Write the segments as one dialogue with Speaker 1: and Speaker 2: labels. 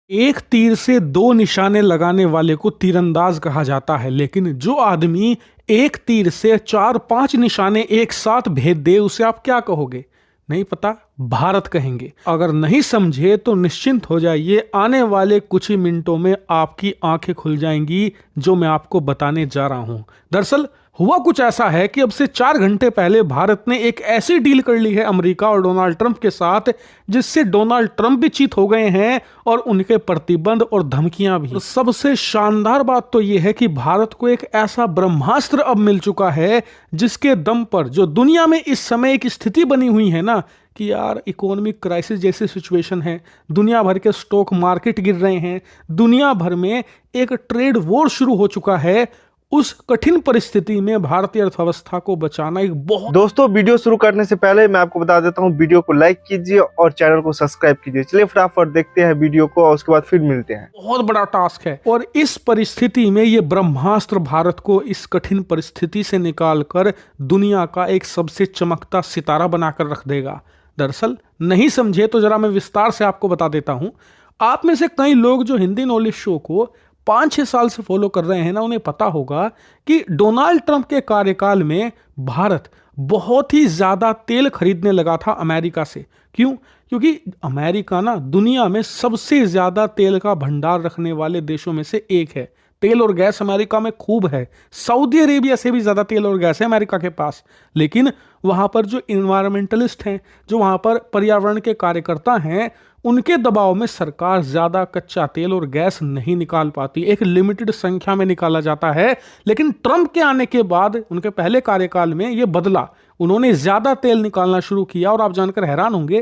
Speaker 1: एक तीर से दो निशाने लगाने वाले को तीरंदाज कहा जाता है, लेकिन जो आदमी एक तीर से चार पांच निशाने एक साथ भेद दे उसे आप क्या कहोगे? नहीं पता? भारत कहेंगे। अगर नहीं समझे तो निश्चिंत हो जाइए, आने वाले कुछ ही मिनटों में आपकी आंखें खुल जाएंगी जो मैं आपको बताने जा रहा हूं। दरअसल हुआ कुछ ऐसा है कि अब से 4 घंटे पहले भारत ने एक ऐसी डील कर ली है अमेरिका और डोनाल्ड ट्रंप के साथ, जिससे डोनाल्ड ट्रंप भी चित हो गए हैं और उनके प्रतिबंध और धमकियां भी। सबसे शानदार बात तो यह है कि भारत को एक ऐसा ब्रह्मास्त्र अब मिल चुका है जिसके दम पर जो दुनिया में इस समय एक स्थिति बनी हुई है ना कि यार इकोनॉमिक क्राइसिस जैसी सिचुएशन है, दुनिया भर के स्टॉक मार्केट गिर रहे हैं, दुनिया भर में एक ट्रेड वॉर शुरू हो चुका है। उस कठिन परिस्थिति में भारतीय अर्थव्यवस्था को बचाना एक बहुत।
Speaker 2: दोस्तों, वीडियो शुरू करने से पहले मैं आपको बता देता हूं, वीडियो को लाइक कीजिए और चैनल को सब्सक्राइब कीजिए। चलिए फटाफट देखते हैं वीडियो को और उसके बाद फिर मिलते हैं।
Speaker 1: बहुत बड़ा टास्क है और इस परिस्थिति में ये ब्रह्मास्त्र भारत को इस कठिन परिस्थिति से निकालकर दुनिया का एक सबसे चमकता सितारा बनाकर रख देगा। दरअसल नहीं समझे तो जरा मैं विस्तार से आपको बता देता हूं। आप में से कई लोग जो हिंदी नॉलेज शो को 5-6 साल से फॉलो कर रहे हैं ना, उन्हें पता होगा कि डोनाल्ड ट्रंप के कार्यकाल में भारत बहुत ही ज्यादा तेल खरीदने लगा था अमेरिका से। क्यों? क्योंकि अमेरिका ना दुनिया में सबसे ज्यादा तेल का भंडार रखने वाले देशों में से एक है। तेल और गैस अमेरिका में खूब है। सऊदी अरेबिया से भी ज्यादा तेल और गैस है अमेरिका के पास। लेकिन वहां पर जो इन्वायरमेंटलिस्ट हैं, जो वहां पर पर्यावरण के कार्यकर्ता हैं, उनके दबाव में सरकार ज्यादा कच्चा तेल और गैस नहीं निकाल पाती। एक लिमिटेड संख्या में निकाला जाता है। लेकिन ट्रंप के आने के बाद उनके पहले कार्यकाल में यह बदला। उन्होंने ज्यादा तेल निकालना शुरू किया और आप जानकर हैरान होंगे,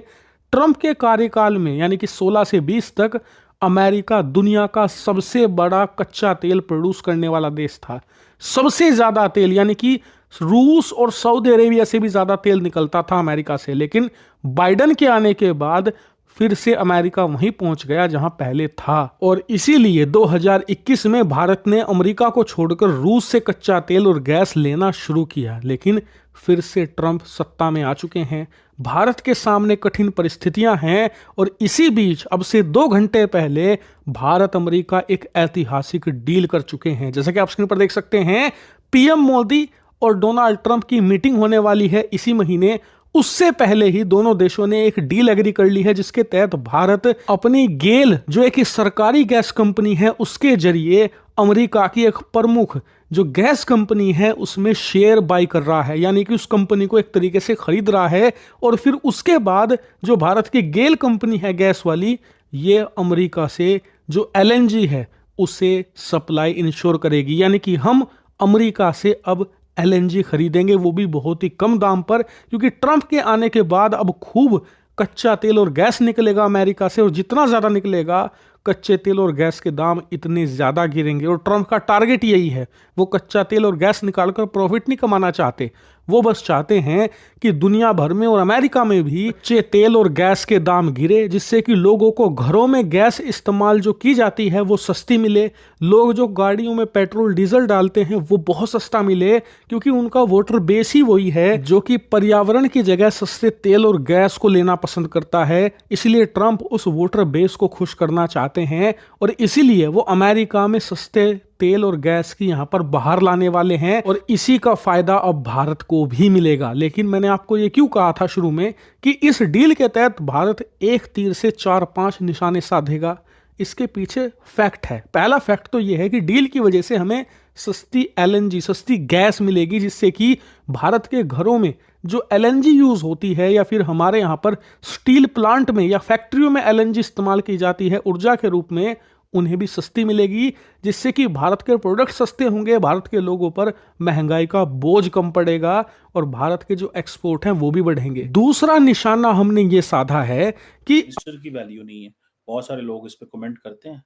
Speaker 1: ट्रंप के कार्यकाल में यानी कि 16 से 20 तक अमेरिका दुनिया का सबसे बड़ा कच्चा तेल प्रोड्यूस करने वाला देश था। सबसे ज्यादा तेल यानी कि रूस और सऊदी अरेबिया से भी ज्यादा तेल निकलता था अमेरिका से। लेकिन बाइडन के आने के बाद फिर से अमेरिका वहीं पहुंच गया जहां पहले था और इसीलिए 2021 में भारत ने अमेरिका को छोड़कर रूस से कच्चा तेल और गैस लेना शुरू किया। लेकिन फिर से ट्रंप सत्ता में आ चुके हैं, भारत के सामने कठिन परिस्थितियां हैं और इसी बीच अब से 2 घंटे पहले भारत अमेरिका एक ऐतिहासिक डील कर चुके हैं। जैसा कि आप स्क्रीन पर देख सकते हैं, पीएम मोदी और डोनाल्ड ट्रंप की मीटिंग होने वाली है इसी महीने। उससे पहले ही दोनों देशों ने एक डील एग्री कर ली है जिसके तहत भारत अपनी गेल जो एक सरकारी गैस कंपनी है उसके जरिए अमेरिका की एक प्रमुख जो गैस कंपनी है उसमें शेयर बाई कर रहा है, यानी कि उस कंपनी को एक तरीके से खरीद रहा है। और फिर उसके बाद जो भारत की गेल कंपनी है गैस वाली, ये अमेरिका से जो एलएनजी है उसे सप्लाई इंश्योर करेगी। यानी कि हम अमेरिका से अब एलएनजी खरीदेंगे, वो भी बहुत ही कम दाम पर, क्योंकि ट्रंप के आने के बाद अब खूब कच्चा तेल और गैस निकलेगा अमेरिका से और जितना ज्यादा निकलेगा कच्चे तेल और गैस के दाम इतने ज्यादा गिरेंगे। और ट्रंप का टारगेट यही है, वो कच्चा तेल और गैस निकालकर प्रॉफिट नहीं कमाना चाहते, वो बस चाहते हैं कि दुनिया भर में और अमेरिका में भी कच्चे तेल और गैस के दाम गिरे, जिससे कि लोगों को घरों में गैस इस्तेमाल जो की जाती है वो सस्ती मिले, लोग जो गाड़ियों में पेट्रोल डीजल डालते हैं वो बहुत सस्ता मिले, क्योंकि उनका वोटर बेस ही वही है जो कि पर्यावरण की जगह सस्ते तेल और गैस को लेना पसंद करता है। इसलिए ट्रंप उस वोटर बेस को खुश करना चाहते हैं और इसीलिए वो अमेरिका में सस्ते तेल और गैस की यहां पर बाहर लाने वाले हैं और इसी का फायदा अब भारत को भी मिलेगा। लेकिन मैंने आपको ये क्यों कहा था शुरू में कि इस डील के तहत भारत एक तीर से 4-5 निशाने साधेगा? इसके पीछे फैक्ट है। पहला फैक्ट तो यह है कि डील की वजह से हमें सस्ती एलएनजी, सस्ती गैस मिलेगी, जिससे कि भारत के घरों में जो एलएनजी यूज होती है या फिर हमारे यहाँ पर स्टील प्लांट में या फैक्ट्रियों में एलएनजी इस्तेमाल की जाती है ऊर्जा के रूप में, उन्हें भी सस्ती मिलेगी, जिससे कि भारत के प्रोडक्ट सस्ते होंगे, भारत के लोगों पर महंगाई का बोझ कम पड़ेगा और भारत के जो एक्सपोर्ट हैं वो भी बढ़ेंगे। दूसरा निशाना हमने ये साधा है कि
Speaker 3: मिनिस्टर की वैल्यू नहीं है। बहुत सारे लोग इस पे कमेंट करते हैं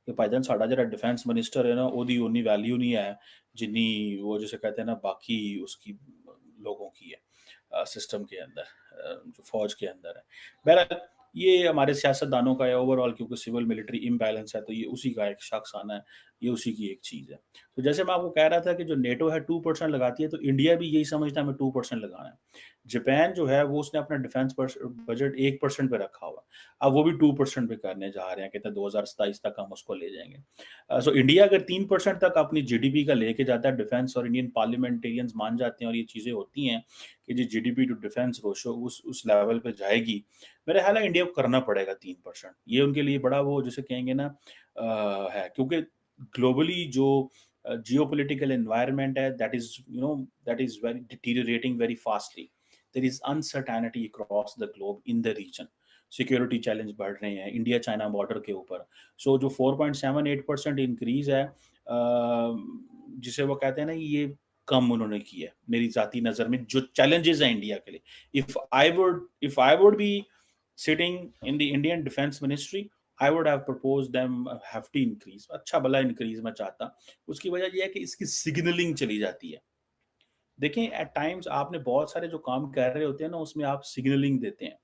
Speaker 3: कि भाईजान साडा जरा डिफेंस मिनिस्टर है ना, ओदी उन्नी वैल्यू नहीं है जिन्नी वो जैसे कहते हैं ना बाकी उसकी लोगों की है सिस्टम के अंदर, जो फौज के अंदर है। बहरहाल ये हमारे सियासतदानों का है ओवरऑल, क्योंकि सिविल मिलिट्री इम्बैलेंस है तो ये उसी का एक शख्स आना है, ये उसी की एक चीज़ है। तो जैसे मैं आपको कह रहा था कि जो नेटो है 2% लगाती है, तो इंडिया भी यही समझता है हमें 2% लगाना है। जापान जो है वो उसने अपना डिफेंस बजट 1% पे रखा हुआ है। अब वो भी 2% पे करने जा रहे हैं, कहते हैं 2027 तक हम उसको ले जाएंगे। सो इंडिया अगर 3% तक अपनी जीडीपी का लेके जाता है डिफेंस, और इंडियन पार्लियामेंटेरियंस मान जाते हैं और ये चीज़ें होती हैं कि जी जीडीपी टू डिफेंस रेशो उस लेवल पे जाएगी, मेरे ख्याल है इंडिया को करना पड़ेगा 3%। ये उनके लिए बड़ा वो जैसे कहेंगे ना है, क्योंकि ग्लोबली जो geopolitical environment है that is very deteriorating very fastly. There is uncertainty across the globe in the region. Security challenge बढ़ रहे हैं इंडिया चाइना बॉर्डर के ऊपर। सो जो 4.78% इंक्रीज है जिसे वो कहते हैं ना, ये कम उन्होंने की है मेरी जाती नज़र में, जो चैलेंजेस हैं इंडिया के लिए। If I would be sitting in the Indian defence ministry, I would have proposed them a hefty increase। अच्छा भला इंक्रीज मैं चाहता। उसकी वजह यह है कि इसकी सिग्नलिंग चली जाती है। देखें एट टाइम्स आपने बहुत सारे जो काम कर रहे होते हैं ना, उसमें आप सिग्नलिंग देते हैं,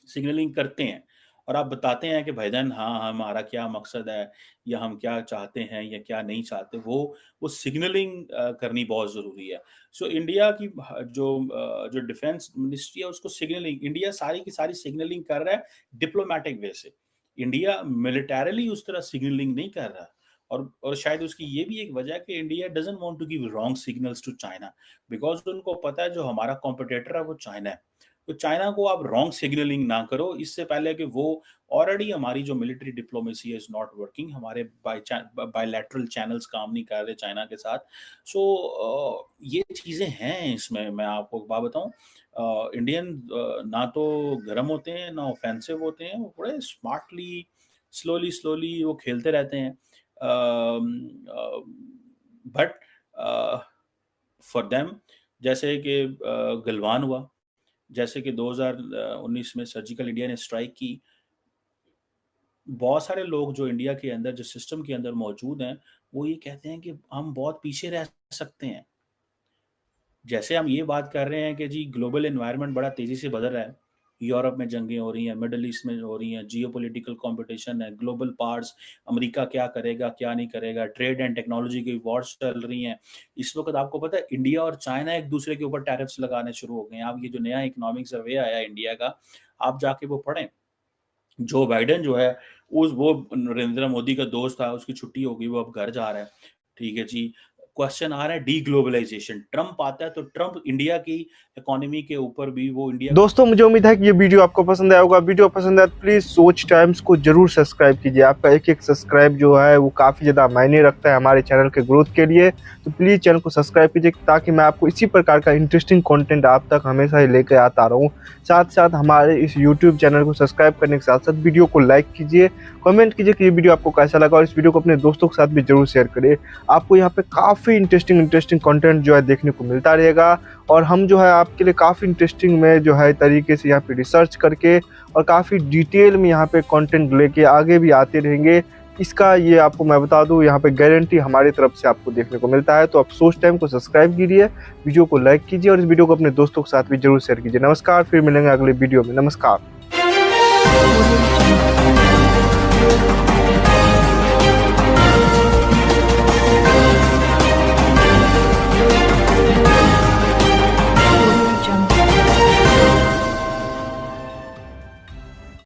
Speaker 3: सिग्नलिंग करते हैं और आप बताते हैं कि भाईजान हाँ हमारा क्या मकसद है, या हम क्या चाहते हैं या क्या नहीं चाहते। वो सिग्नलिंग करनी बहुत ज़रूरी है। सो इंडिया की जो डिफेंस मिनिस्ट्री है उसको सिग्नलिंग, इंडिया सारी की सारी सिग्नलिंग कर रहा है डिप्लोमेटिक वे से। इंडिया मिलिटरली उस तरह सिग्नलिंग नहीं कर रहा। और शायद उसकी ये भी एक वजह है कि India doesn't want to give wrong signals to China, because उनको पता है जो हमारा कॉम्पिटिटर है वो चाइना है। तो चाइना को आप रॉन्ग सिग्नलिंग ना करो, इससे पहले कि वो ऑलरेडी हमारी जो मिलिट्री डिप्लोमेसी है इज नॉट वर्किंग, हमारे बायलैटरल चैनल्स काम नहीं कर रहे चाइना के साथ। सो ये चीज़ें हैं इसमें। मैं आपको एक बात बताऊं, इंडियन ना तो गर्म होते हैं ना ऑफेंसिव होते हैं, वो बड़े स्मार्टली स्लोली वो खेलते रहते हैं। बट फॉर देम, जैसे कि गलवान हुआ, जैसे कि 2019 में सर्जिकल इंडिया ने स्ट्राइक की, बहुत सारे लोग जो इंडिया के अंदर जो सिस्टम के अंदर मौजूद हैं वो ये कहते हैं कि हम बहुत पीछे रह सकते हैं। जैसे हम ये बात कर रहे हैं कि जी ग्लोबल एनवायरनमेंट बड़ा तेज़ी से बदल रहा है, यूरोप में जंगें हो रही हैं, मिडल ईस्ट में हो रही हैं, जियोपॉलिटिकल कंपटीशन है, ग्लोबल पार्ट्स, अमेरिका क्या करेगा क्या नहीं करेगा, ट्रेड एंड टेक्नोलॉजी की वॉर्स चल रही हैं। इस वक्त आपको पता है इंडिया और चाइना एक दूसरे के ऊपर टैरिफ्स लगाने शुरू हो गए हैं। आप ये जो नया इकोनॉमिक सर्वे आया है इंडिया का, आप जाके वो पढ़ें। जो बाइडेन जो है वो नरेंद्र मोदी का दोस्त था, उसकी छुट्टी हो गई, वो अब घर जा रहा है। ठीक है जी। क्वेश्चन आ रहा है डी ग्लोबलाइजेशन, ट्रम्प आता है तो ट्रम्प इंडिया की इकोनॉमी के ऊपर भी वो इंडिया।
Speaker 2: दोस्तों मुझे उम्मीद है कि ये वीडियो आपको पसंद आया होगा। वीडियो पसंद आया तो प्लीज़ सोच टाइम्स को जरूर सब्सक्राइब कीजिए। आपका एक सब्सक्राइब जो है वो काफ़ी ज़्यादा मायने रखता है हमारे चैनल के ग्रोथ के लिए। तो प्लीज़ चैनल को सब्सक्राइब कीजिए ताकि मैं आपको इसी प्रकार का इंटरेस्टिंग कंटेंट आप तक हमेशा ही लेकर आता रहूँ। साथ साथ हमारे इस यूट्यूब चैनल को सब्सक्राइब करने के साथ साथ वीडियो को लाइक कीजिए, कमेंट कीजिए कि ये वीडियो आपको कैसा लगा, और इस वीडियो को अपने दोस्तों के साथ भी जरूर शेयर करिए। आपको यहाँ पे काफ़ी इंटरेस्टिंग कंटेंट जो है देखने को मिलता रहेगा, और हम जो है आपके लिए काफ़ी इंटरेस्टिंग में जो है तरीके से यहाँ पे रिसर्च करके और काफ़ी डिटेल में यहाँ पे कंटेंट लेके आगे भी आते रहेंगे। इसका ये आपको मैं बता दूँ, यहाँ पे गारंटी हमारी तरफ से आपको देखने को मिलता है। तो आप सोच टाइम को सब्सक्राइब कीजिए, वीडियो को लाइक कीजिए और इस वीडियो को अपने दोस्तों के साथ भी जरूर शेयर कीजिए। नमस्कार, फिर मिलेंगे अगले वीडियो में। नमस्कार।